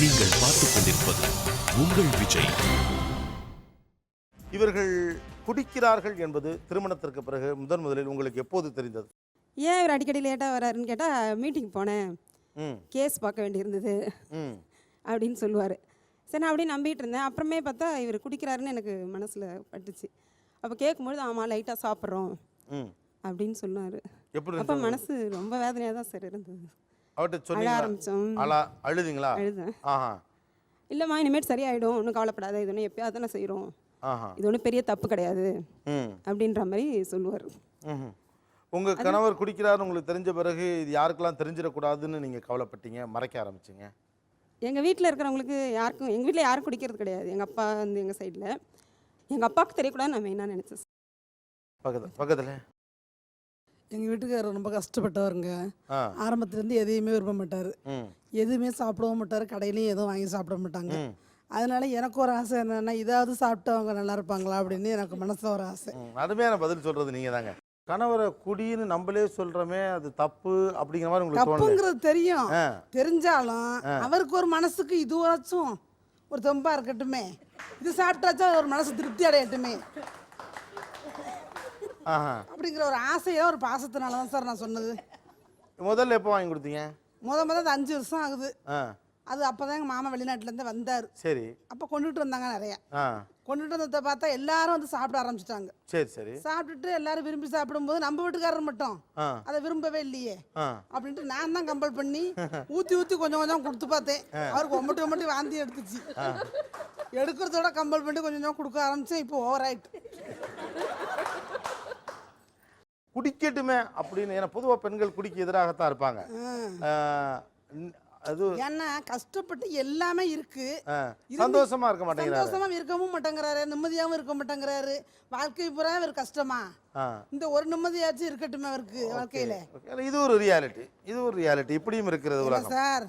நீங்கள் பார்த்துக் கொண்டிருப்பது உங்கள் விஜய். இவர்கள் குடிக்கிறார்கள் என்பது திருமணத்திற்கு பிறகு முதலில் உங்களுக்கு எப்போது தெரிந்தது? ஏன் இவர் அடிக்கடி லேட்டாக வராருன்னு கேட்டால் மீட்டிங் போனேன், கேஸ் பார்க்க வேண்டியிருந்தது அப்படின்னு சொல்லுவார். சரி நான் அப்படியே நம்பிட்டு இருந்தேன். அப்புறமே பார்த்தா இவர் குடிக்கிறாருன்னு எனக்கு மனசில் பட்டுச்சு. அப்போ கேட்கும்பொழுது ஆமாம் லைட்டாக சாப்பிட்றோம் அப்படின்னு சொன்னார். அப்போ மனசு ரொம்ப வேதனையாக தான் சார் இருந்தது. அழ ஆரம்பித்தோம். அழுதுங்களா? அழுதேன். இல்லைம்மா இனிமேட்டு சரியாயிடும், ஒன்றும் கவலைப்படாத, இது ஒன்று எப்போயாவது தானே செய்கிறோம், இது ஒன்றும் பெரிய தப்பு கிடையாது அப்படின்ற மாதிரி சொல்லுவார். உங்கள் கணவர் குடிக்கிறாரு உங்களுக்கு தெரிஞ்ச பிறகு இது யாருக்கெல்லாம் தெரிஞ்சிடக்கூடாதுன்னு நீங்கள் கவலைப்பட்டீங்க, மறைக்க ஆரம்பிச்சிங்க? எங்கள் வீட்டில் இருக்கிறவங்களுக்கு யாருக்கும், எங்கள் வீட்டில் யாரும் குடிக்கிறது கிடையாது. எங்கள் அப்பா வந்து எங்கள் சைடில், எங்கள் அப்பாவுக்கு தெரியக்கூடாது நான் மெயினாக நினச்சேன். பக்கத்தில் எங்கள் வீட்டுக்காரர் ரொம்ப கஷ்டப்பட்டவருங்க. ஆரம்பத்துலேருந்து எதையுமே விரும்ப மாட்டார், எதுவுமே சாப்பிடவும் மாட்டார், கடையிலையும் எதுவும் வாங்கி சாப்பிட மாட்டாங்க. அதனால எனக்கு ஒரு ஆசை என்னென்னா இதாவது சாப்பிட்டு அவங்க நல்லா இருப்பாங்களா அப்படின்னு எனக்கு மனசில் ஒரு ஆசை. அருமையான பதில் சொல்கிறது நீங்கள் தாங்க. கணவரை குடின்னு நம்மளே சொல்கிறோமே அது தப்பு அப்படிங்கிற மாதிரி உங்களுக்கு தப்புங்கிறது தெரியும், தெரிஞ்சாலும் அவருக்கு ஒரு மனசுக்கு இதுவாச்சும் ஒரு தெம்பா இருக்கட்டுமே, இது சாப்பிட்டாச்சும் ஒரு மனசு திருப்தி அடையட்டுமே அப்படிங்கிற ஒரு ஆசையோ ஒரு பாசத்தினால தான் சார் நான் சொன்னது. முதல்ல எப்போ வாங்கி கொடுத்தீங்க? அது 5 வருஷம் ஆகுது. அது அப்போதான் எங்கள் மாமா வெளிநாட்டிலேருந்து வந்தார். சரி. அப்போ கொண்டுட்டு வந்தாங்க நிறையா. கொண்டுட்டு வந்ததை பார்த்தா எல்லாரும் வந்து சாப்பிட ஆரம்பிச்சிட்டாங்க. சரி சரி. சாப்பிட்டுட்டு எல்லாரும் விரும்பி சாப்பிடும்போது நம்ம வீட்டுக்காரர் மட்டும் அதை விரும்பவே இல்லையே அப்படின்ட்டு நான் தான் கம்பல் பண்ணி ஊற்றி கொஞ்சம் கொஞ்சம் கொடுத்து பார்த்தேன். அவருக்கு ஒம்பட்டு வாந்தி எடுத்துச்சு. எடுக்கிறதோட கம்பல் பண்ணி கொஞ்சம் கொஞ்சம் கொடுக்க ஆரம்பிச்சேன். இப்போ ஓவர் ஆயிட்டு. குடிக்கட்டுமே அப்படின்னு, ஏன்னா பொதுவாக பெண்கள் குடிக்க எதிராகத்தான் இருப்பாங்க. அது ஏன்னா கஷ்டப்பட்டு எல்லாமே இருக்கு, சந்தோஷமா இருக்க மாட்டேங்கிறாரு, சந்தோஷமா இருக்கவும் மாட்டேங்கிறாரு, நிம்மதியாகவும் இருக்க மாட்டேங்கிறாரு. வாழ்க்கை பூரா ஒரு கஷ்டமா, இந்த ஒரு நிம்மதியாச்சும் இருக்கட்டுமே அவருக்கு வாழ்க்கையில. இது ஒரு ரியாலிட்டி, இது ஒரு ரியாலிட்டி, இப்படியும் இருக்கிறது உலகம் சார்.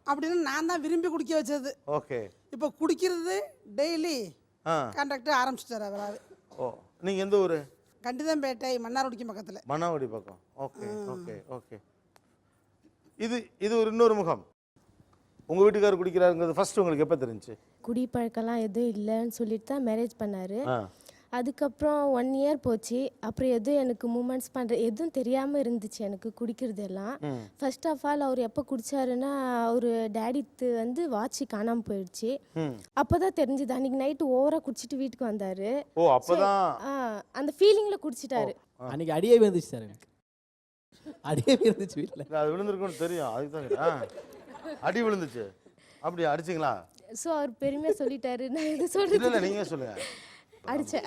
அப்படின்னு நான் தான் விரும்பி குடிக்க வச்சது. ஓகே. இப்போ குடிக்கிறது டெய்லி கான்ட்ராக்ட் ஆரம்பிச்சிட்டாரு அவராது. ஓ, நீங்க எந்த ஊரு? கண்டிதம்பேட்டை, மன்னார்குடி பக்கத்துல. மன்னார்குடி பக்கம். Okay okay okay. இது ஒரு இன்னொரு முகம். உங்க வீட்டுக்காரர் குடிக்கிறாருங்கிறது ஃபர்ஸ்ட் உங்களுக்கு எப்போ தெரிஞ்சுச்சு? குடிப்பழக்கம்லாம் எதுவும் இல்லைன்னு சொல்லிட்டு தான் மேரேஜ் பண்ணார். அதுக்கப்புறம் 1 இயர் போச்சு. அப்புறம் எதுவும் எனக்கு மூமெண்ட்ஸ் பண்ணுற எதுவும் தெரியாமல் இருந்துச்சு எனக்கு குடிக்கிறதெல்லாம். ஃபர்ஸ்ட் ஆஃப் ஆல் அவர் எப்போ குடித்தாருன்னா அவர் டேடித்து வந்து வாட்சி காணாமல் போயிடுச்சு. அப்போ தான் தெரிஞ்சுது. அன்றைக்கி நைட்டு ஓவராக குடிச்சிட்டு வீட்டுக்கு வந்தார். ஓ, அப்போதான் அந்த ஃபீலிங்கில் குடிச்சிட்டாரு. அன்றைக்கி அடியே வந்துச்சு சார், எனக்கு அடியே இருந்துச்சு வீட்டில். அது விழுந்திருக்குன்னு தெரியும், அதுக்கு தான் அடி விழுந்துச்சு. அப்படி அடிச்சிங்களா? ஸோ அவர் பெருமையாக சொல்லிட்டாரு. நான் எது சொல்கிறது இல்லை, நீங்கள் சொல்லுங்க. அடிச்சேன்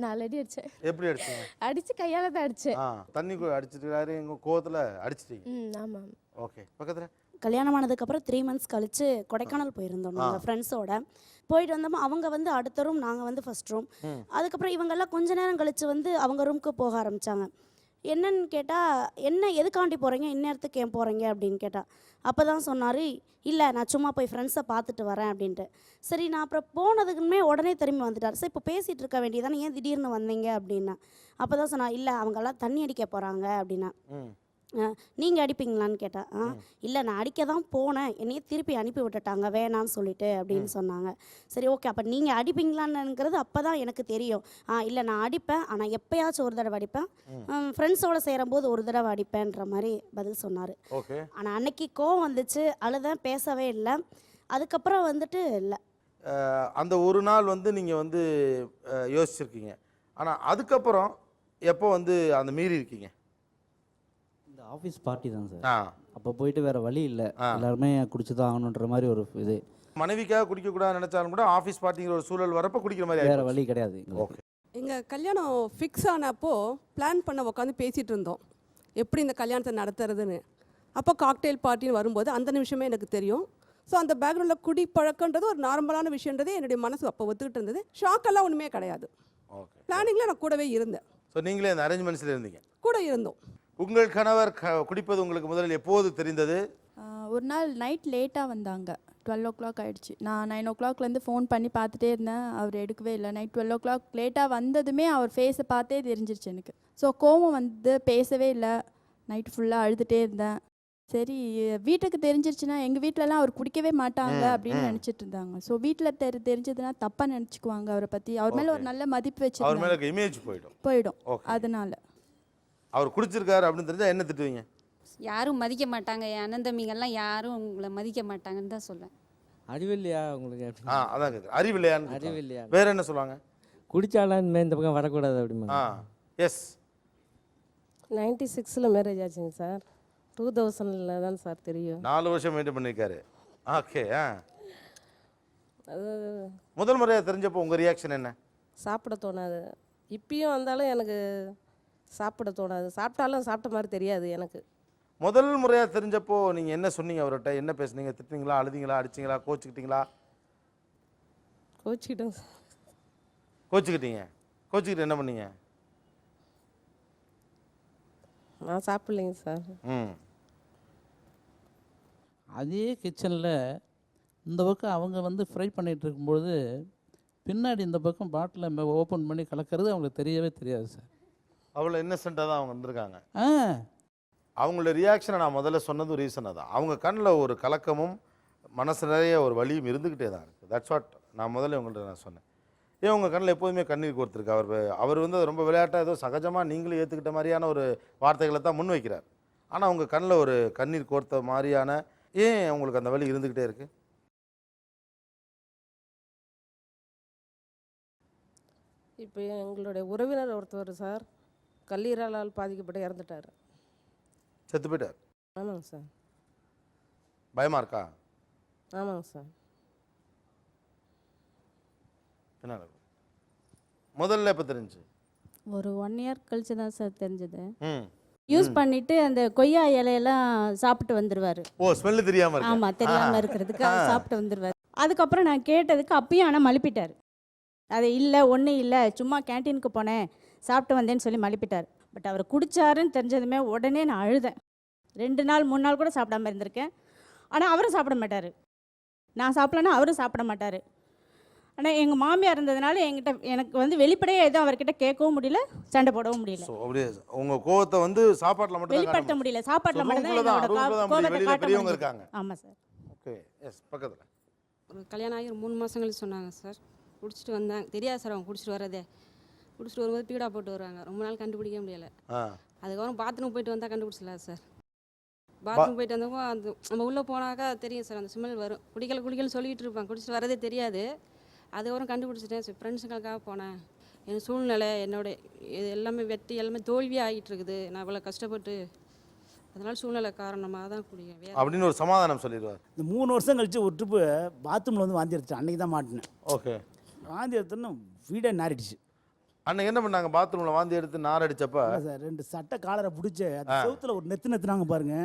4 அடி அடிச்சேன். எப்படி அடிச்சீங்க? அடிச்சு கையால தான் அடிச்சேன். தண்ணி அடிச்சிருக்காரு, எங்க கோவத்துல அடிச்சிட்டீங்க. ஆமா. ஓகே. பக்கத்துல கல்யாணம் ஆனதுக்கப்புறம் 3 மந்த்ஸ் கழிச்சு கொடைக்கானல் போயிருந்தோம் நாங்கள் ஃப்ரெண்ட்ஸோட. போயிட்டு வந்தோம். அவங்க வந்து அடுத்த ரூம், நாங்கள் வந்து ஃபர்ஸ்ட் ரூம். அதுக்கப்புறம் இவங்கெல்லாம் கொஞ்ச நேரம் கழிச்சு வந்து அவங்க ரூமுக்கு போக ஆரம்பித்தாங்க. என்னன்னு கேட்டால், என்ன எதுக்காண்டி போகிறீங்க, இந்நேரத்துக்கு ஏன் போகிறீங்க அப்படின்னு கேட்டால், அப்போ தான் சொன்னார், இல்லை நான் சும்மா போய் ஃப்ரெண்ட்ஸை பார்த்துட்டு வரேன் அப்படின்ட்டு. சரி, நான் அப்புறம் போனதுக்குமே உடனே திரும்பி வந்துட்டார். சரி, இப்போ பேசிகிட்டு இருக்க வேண்டியதானே, ஏன் திடீர்னு வந்தீங்க அப்படின்னா. அப்போ தான் சொன்னா, இல்லை அவங்கெல்லாம் தண்ணி அடிக்க போகிறாங்க அப்படின்னா. நீங்கள் அடிப்பீங்களான்னு கேட்டேன். இல்லை நான் அடிக்க தான் போனேன், என்னையே திருப்பி அனுப்பி விட்டுட்டாங்க வேணான்னு சொல்லிட்டு அப்படின்னு சொன்னாங்க. சரி ஓகே, அப்போ நீங்கள் அடிப்பீங்களான்னுங்கிறது அப்போ தான் எனக்கு தெரியும். இல்லை நான் அடிப்பேன், ஆனால் எப்போயாச்சும் ஒரு தடவை அடிப்பேன், ஃப்ரெண்ட்ஸோடு சேரும்போது ஒரு தடவை அடிப்பேன்ற மாதிரி பதில் சொன்னார். ஆனால் அன்னைக்கு கோவம் வந்துச்சு, அழுதேன், பேசவே இல்லை. அதுக்கப்புறம் வந்துட்டு இல்லை. அந்த ஒரு நாள் வந்து நீங்கள் வந்து யோசிச்சிருக்கீங்க. ஆனால் அதுக்கப்புறம் எப்போ வந்து அந்த மீறி இருக்கீங்க? ஆஃபீஸ் பார்ட்டி தான் சார். அப்போ போயிட்டு வேற வழி இல்லை, எல்லாருமே குடிச்சு தான் ஆகணுன்ற மாதிரி ஒரு இது. மனைவிக்காக குடிக்கக்கூடாது நினைச்சாலும் கூட ஆஃபீஸ் பார்ட்டிங்கிற ஒரு சூழல் வரப்போ குடிக்கிற மாதிரி வேற வழி கிடையாது. ஓகே. எங்கள் கல்யாணம் ஃபிக்ஸ் ஆனப்போ பிளான் பண்ண உட்காந்து பேசிகிட்டு இருந்தோம் எப்படி இந்த கல்யாணத்தை நடத்துறதுன்னு. அப்போ காக்டெயில் பார்ட்டின்னு வரும்போது அந்த நிமிஷமே எனக்கு தெரியும். ஸோ அந்த பேக்ரவுண்டில் குடி பழக்கன்றது ஒரு நார்மலான விஷயன்றது என்னுடைய மனசு அப்போ ஒத்துக்கிட்டு இருந்தது. ஷாக்கெல்லாம் ஒன்றுமே கிடையாது. ஓகே. பிளானிங்கில் நான் கூடவே இருந்தேன். ஸோ நீங்களே அந்த அரேஞ்ச்மெண்ட்ஸில் இருந்தீங்க? கூட இருந்தோம். உங்கள் கணவர் குடிப்பது உங்களுக்கு முதலில் எப்போது தெரிந்தது? ஒரு நாள் நைட் லேட்டாக வந்தாங்க, 12 o'clock ஆகிடுச்சு. நான் 9 o'clockலேருந்து ஃபோன் பண்ணி பார்த்துட்டே இருந்தேன், அவர் எடுக்கவே இல்லை. நைட் 12 o'clock லேட்டாக வந்ததுமே அவர் ஃபேஸை பார்த்தே தெரிஞ்சிருச்சு எனக்கு. ஸோ கோவம் வந்து பேசவே இல்லை. நைட் ஃபுல்லாக அழுதுகிட்டே இருந்தேன். சரி வீட்டுக்கு தெரிஞ்சிருச்சுன்னா எங்கள் வீட்டிலலாம் அவர் குடிக்கவே மாட்டாங்க அப்படின்னு நினச்சிட்டு இருந்தாங்க. ஸோ வீட்டில் தெரிஞ்சதுன்னா தப்பாக நினச்சிக்குவாங்க அவரை பற்றி. அவர் மேலே ஒரு நல்ல மதிப்பு அவர் வச்சு மேலே இமேஜ் போயிடும். போயிடும். Okay. அதனால அவர் குடிச்சிருக்காரு அப்படின்னு தெரிஞ்சா என்ன திட்டுவீங்க? யாரும் மதிக்க மாட்டாங்க, என் அண்ணன் தம்பிங்கெல்லாம் யாரும் உங்களை மதிக்க மாட்டாங்கன்னு தான் சொல்லுவேன். அறிவில்லையா உங்களுக்கு? அதான் கேட்குறேன். அறிவில்லையான்னு அறிவில்லையா? வேற என்ன சொல்லுவாங்க? குடிச்சாலாம் இந்த பக்கம் வரக்கூடாது அப்படிமா. எஸ். 96ல் மேரேஜ் ஆச்சுங்க சார். 2000ல் தான் சார் தெரியும். 4 வருஷம் மெயின்டைன் பண்ணியிருக்காரு. ஓகே. அது முதல் முறையாக தெரிஞ்சப்போ உங்கள் ரியாக்ஷன் என்ன? சாப்பிட தோணாது. இப்பயும் வந்தாலும் எனக்கு சாப்பிட தோணாது. சாப்பிட்டாலும் சாப்பிட்ட மாதிரி தெரியாது எனக்கு. முதல் முறையாக தெரிஞ்சப்போ நீங்கள் என்ன சொன்னீங்க அவர்கிட்ட? என்ன பேசுனீங்க? திட்டினீங்களா, அழுதிங்களா, அடிச்சிங்களா, கோச்சிக்கிட்டீங்களா? கோச்சிக்கிட்டோம் சார். கோச்சிக்கிட்டீங்க. கோச்சிக்கிட்டு என்ன பண்ணீங்க? நான் சாப்பிட்லைங்க சார். அதே கிச்சனில் இந்த பக்கம் அவங்க வந்து ஃப்ரை பண்ணிகிட்டு இருக்கும்பொழுது பின்னாடி இந்த பக்கம் பாட்டிலை ஓப்பன் பண்ணி கலக்கிறது அவங்களுக்கு தெரியவே தெரியாது சார். அவ்வளோ இன்னசென்ட்டாக தான் அவங்க வந்திருக்காங்க. அவங்களோட ரியாக்ஷனை நான் முதல்ல சொன்னதும் ரீசனாக தான். அவங்க கண்ணில் ஒரு கலக்கமும் மனசு நிறைய ஒரு வலியும் இருந்துக்கிட்டே தான் இருக்குது. தட்ஸ் வாட் நான் முதல்ல உங்கள்கிட்ட நான் சொன்னேன். ஏன் உங்கள் கண்ணில் எப்போதுமே கண்ணீர் கோர்த்துருக்கு. அவர் வந்து ரொம்ப விளையாட்டாக ஏதோ சகஜமாக நீங்களும் ஏற்றுக்கிட்ட மாதிரியான ஒரு வார்த்தைகளை தான் முன் வைக்கிறார். ஆனால் உங்கள் கண்ணில் ஒரு கண்ணீர் கோர்த்த மாதிரியான ஏன் உங்களுக்கு அந்த வலி இருந்துக்கிட்டே இருக்குது? இப்போ எங்களுடைய உறவினர் ஒருத்தவர் சார் கல்லீரலால் பாதிக்கப்பட்டு இறந்துட்டார். செத்து போயிட்டார்? ஆமாங்க சார். பயமாக இருக்கா? ஆமாங்க சார். என்ன முதல்ல எப்போ தெரிஞ்சு? ஒரு 1 இயர் கழிச்சு தான் சார் தெரிஞ்சது. யூஸ் பண்ணிட்டு அந்த கொய்யா இலையெல்லாம் சாப்பிட்டு வந்துடுவார். ஓ, ஸ்மெல்லு தெரியாமல்? ஆமாம், தெரியாமல் இருக்கிறதுக்கு சாப்பிட்டு வந்துடுவார். அதுக்கப்புறம் நான் கேட்டதுக்கு அப்பயும் ஆனால் மழுப்பிட்டார். அது இல்லை, ஒன்றும் இல்லை, சும்மா கேன்டீனுக்கு போனேன், சாப்பிட்டு வந்தேன்னு சொல்லி மழுப்பிட்டார். பட் அவர் குடிச்சாருன்னு தெரிஞ்சதுமே உடனே நான் அழுதேன். 2 நாள் 3 நாள் கூட சாப்பிடாம இருந்திருக்கேன். ஆனால் அவரும் சாப்பிட மாட்டார். நான் சாப்பிடலன்னா அவரும் சாப்பிட மாட்டார். ஆனால் எங்கள் மாமியார் இருந்ததுனால எனக்கு வந்து வெளிப்படையாக எதுவும் அவர்கிட்ட கேட்கவும் முடியல, சண்டை போடவும் முடியல. அப்படியே உங்கள் கோவத்தை வந்து சாப்பாட்டில் மட்டும் வெளிப்படுத்த முடியல. சாப்பாட்டில் மட்டும் தான் என்னோட கோவத்தை காட்ட முடியும். ஆமாம் சார். ஓகே. எஸ். பக்கத்தில் ஒரு கல்யாணம் ஆகி ஒரு 3 மாதம் கழிச்சு சொன்னாங்க சார். குடிச்சிட்டு வந்தாங்க. தெரியாது சார் அவங்க குடிச்சிட்டு வரதே. குடிச்சிட்டு வரும்போது பீடா போட்டு வருவாங்க. ரொம்ப நாள் கண்டுபிடிக்க முடியலை. அதுக்கப்புறம் பாத்ரூம் போயிட்டு வந்தால் கண்டுபிடிச்சல சார். பாத்ரூம் போயிட்டு வந்தப்போ அந்த நம்ம உள்ளே போனாக்கா தெரியும் சார், அந்த ஸ்மெல் வரும். குடிக்கல சொல்லிகிட்டு இருப்பாங்க, குடிச்சிட்டு வரதே தெரியாது. அதுக்கப்புறம் கண்டுபிடிச்சிட்டேன் சார். ஃப்ரெண்ட்ஸுங்களுக்காக போனேன். என் சூழ்நிலை என்னோட இது எல்லாமே எல்லாமே தோல்வியாக ஆகிட்டு இருக்குது. நான் இவ்வளோ கஷ்டப்பட்டு அதனால சூழ்நிலை காரணமாக தான் குடிக்கிறேன் அப்படின்னு ஒரு சமாதானம் சொல்லிடுவார். இந்த 3 வருஷம் கழிச்சு ஒரு ட்ரிப்பு பாத்ரூமில் வந்து வாந்தி எடுத்தேன். அன்றைக்கி தான் மாட்டினேன். ஓகே. வாந்தி எடுத்தோன்னு வீடே நாரிடுச்சு. அன்னைக்கு என்ன பண்ணாங்க? பாத்ரூமில் வாந்தி எடுத்து நார் அடிச்சப்ப சார் 2 சட்டை காலரை பிடிச்சி செவுத்துல ஒரு நெத்துனாங்க பாருங்க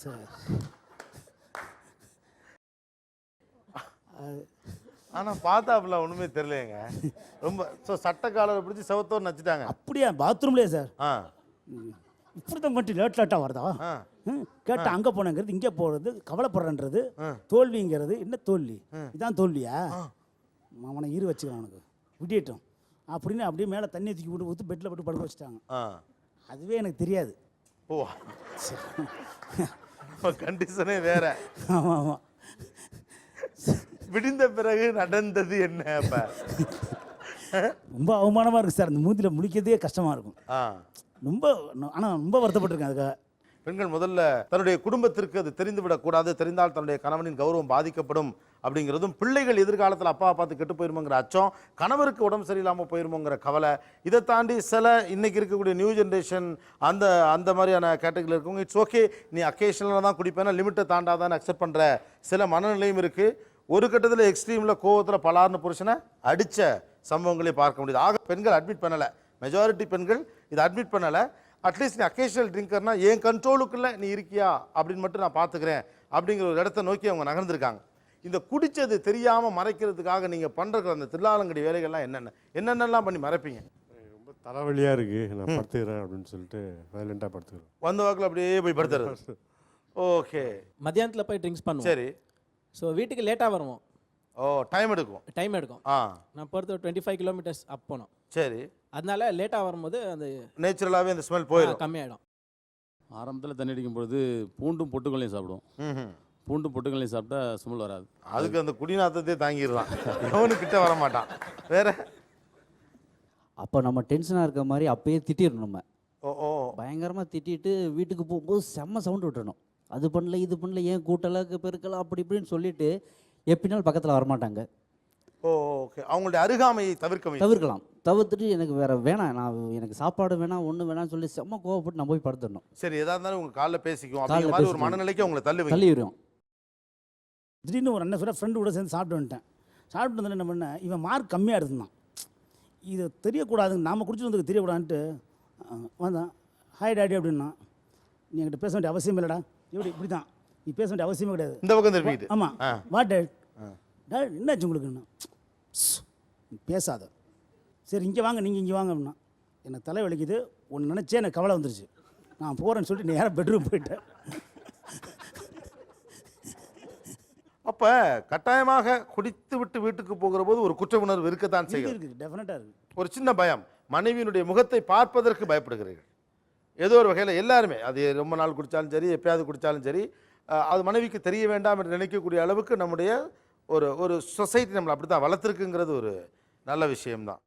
சார். ஆனால் பார்த்தாப்புல ஒன்றுமே தெரியலையேங்க. ரொம்ப சட்டை காலரை பிடிச்சி செவத்தோடு நச்சுட்டாங்க. அப்படியா? பாத்ரூம்லேயே சார். இப்படி தான் மட்டும் லேட்டாக வருதா கேட்டால் அங்கே போனேங்கிறது இங்கே போகிறது கவலைப்படுறன்றது தோல்விங்கிறது. என்ன தோல்வி? இதான் தோல்வியா? அவனை ஈறு வச்சுக்கலாம், அவனுக்கு விட்டிட்டோம் அப்படின்னு அப்படியே மேலே தண்ணி தூக்கி விட்டு ஊற்றி பெட்டில் போட்டு படுக்க வச்சுட்டாங்க. அதுவே எனக்கு தெரியாது. ஓ, கண்டிஷனே வேற. ஆமாம் ஆமாம். விடிந்த பிறகு நடந்தது என்ன? அப்போ ரொம்ப அவமானமாக இருக்குது சார். அந்த மூஞ்சில் முழிக்கிறதே கஷ்டமாக இருக்கும். ரொம்ப ஆனால் ரொம்ப வருத்தப்பட்டிருக்கேன் அதுக்காக. பெண்கள் முதல்ல தன்னுடைய குடும்பத்திற்கு அது தெரிந்துவிடக்கூடாது, தெரிந்தால் தன்னுடைய கணவனின் கௌரவம் பாதிக்கப்படும் அப்படிங்கிறதும், பிள்ளைகள் எதிர்காலத்தில் அப்பா பார்த்து கெட்டு போயிருமோங்கிற அச்சம், கணவருக்கு உடம்பு சரியில்லாமல் போயிருமோங்கிற கவலை, இதை தாண்டி சில இன்னைக்கு இருக்கக்கூடிய நியூ ஜென்ரேஷன் அந்த மாதிரியான கேட்டகரியில் இருக்கவங்க இட்ஸ் ஓகே, நீ அக்கேஷனில் தான் குடிப்பேன்னா லிமிட்டை தாண்டாதான் அக்செப்ட் பண்ணுற சில மனநிலையும் இருக்குது. ஒரு கட்டத்தில் எக்ஸ்ட்ரீமில் கோவத்தில் பலார்னு புருஷனை அடித்த சம்பவங்களே பார்க்க முடியுது. ஆக பெண்கள் அட்மிட் பண்ணலை, மெஜாரிட்டி பெண்கள் இதை அட்மிட் பண்ணலை. அட்லீஸ்ட் நீ அக்கேஷனல் ட்ரிங்கர்னா என் கண்ட்ரோலுக்குள்ளே நீ இருக்கியா அப்படின்னு மட்டும் நான் பார்த்துக்கிறேன் அப்படிங்கிற ஒரு இடத்த நோக்கி அவங்க நகர்ந்துருக்காங்க. இந்த குடித்தது தெரியாமல் மறைக்கிறதுக்காக நீங்கள் பண்ணுற அந்த தில்லாலங்கடி வேலைகள்லாம் என்னென்னலாம் பண்ணி மறைப்பீங்க? ரொம்ப தலைவலியாக இருக்குது, நான் படுத்துக்கிறேன் அப்படின்னு சொல்லிட்டு வயலண்ட்டாக படுத்துக்கிறேன். வந்த வாக்கில் அப்படியே போய் படுத்துறது. ஓகே. மத்தியானத்தில் போய் ட்ரிங்க்ஸ் பண்ணுவோம். சரி. ஸோ வீட்டுக்கு லேட்டாக வருவோம். ஓ, டைம் எடுக்கும். நான் பொறுத்த 25 கிலோமீட்டர்ஸ் அப் போனோம். சரி. அதனால லேட்டாக வரும்போது அந்த நேச்சுரலாகவே அந்த ஸ்மெல் போயிடும், கம்மியாயிடும். ஆரம்பத்தில் தண்ணி அடிக்கும் பொழுது பூண்டும் பொட்டுக்கல்லையும் சாப்பிடுவோம். பூண்டும் பொட்டுக்கல்லையும் சாப்பிட்டா சுமல் வராது. அதுக்கு அந்த குடிநாத்தத்தை தாங்கிடலாம், எவனுக்கிட்ட வர மாட்டான். வேற அப்போ நம்ம டென்ஷனாக இருக்க மாதிரி அப்பயே திட்டிடணும் நம்ம. ஓ ஓ பயங்கரமாக திட்டிட்டு வீட்டுக்கு போகும்போது செம்ம சவுண்டு விட்டுறணும். அது பண்ணல இது பண்ணல, ஏன் கூட்டலாக்கு பெருக்கலாம் அப்படி இப்படின்னு சொல்லிட்டு எப்படினாலும் பக்கத்தில் வரமாட்டாங்க. ஓ ஓகே, அவங்களுடைய அருகாமையை தவிர்க்கலாம். தவிர்த்துட்டு எனக்கு வேற வேணாம், எனக்கு சாப்பாடு வேணாம், ஒன்று வேணாம்னு சொல்லி செம்ம கோவப்பட்டு நான் போய் படுத்துடணும். சரி, எதா இருந்தாலும் உங்க காலில் பேசிக்குவோம் அப்படிங்கிற மாதிரி ஒரு மனநிலைக்கு அவங்களை தள்ளி விடுவோம். திடீர்னு ஒரு அண்ணன் ஃப்ரெண்டு கூட சேர்ந்து சாப்பிட்டு வந்துட்டேன். சாப்பிட்டு வந்து என்ன பண்ணேன், இவன் மார்க் கம்மியாக இருந்தான். இது தெரியக்கூடாதுங்க, நாம் குடிச்சிட்டு வந்ததுக்கு தெரியக்கூடாதுன்ட்டு வந்தான். ஹாய் டாடி அப்படின்னா, நீ என்கிட்ட பேச வேண்டிய அவசியம் இல்லைடா. இப்படி தான், நீ பேச வேண்டிய அவசியமே கிடையாது. இந்த பக்கம் திரும்பிட்டு. ஆமாம், வா டேட். டேட் என்னாச்சு உங்களுக்குன்னா, நீ பேசாத. சரி இங்கே வாங்க, நீங்கள் இங்கே வாங்க அப்படின்னா, எனக்கு தலை வலிக்குது, ஒன்று நினச்சே எனக்கு கவலை வந்துருச்சு, நான் போகிறேன்னு சொல்லிட்டு நேராக பெட்ரூம் போயிட்டேன். அப்போ கட்டாயமாக குடித்து விட்டு வீட்டுக்கு போகிற போது ஒரு குற்ற உணர்வு இருக்கத்தான் செய்யும். இருக்குது, டெஃபினட்டாக இருக்குது. ஒரு சின்ன பயம், மனைவியினுடைய முகத்தை பார்ப்பதற்கு பயப்படுகிறீர்கள். ஏதோ ஒரு வகையில் எல்லாருமே, அது ரொம்ப நாள் குடித்தாலும் சரி, எப்பயாவது குடித்தாலும் சரி, அது மனைவிக்கு தெரிய வேண்டாம் என்று நினைக்கக்கூடிய அளவுக்கு நம்முடைய ஒரு சொசைட்டி நம்மளை அப்படி தான் வளர்த்துருக்குங்கிறது ஒரு நல்ல விஷயம்தான்.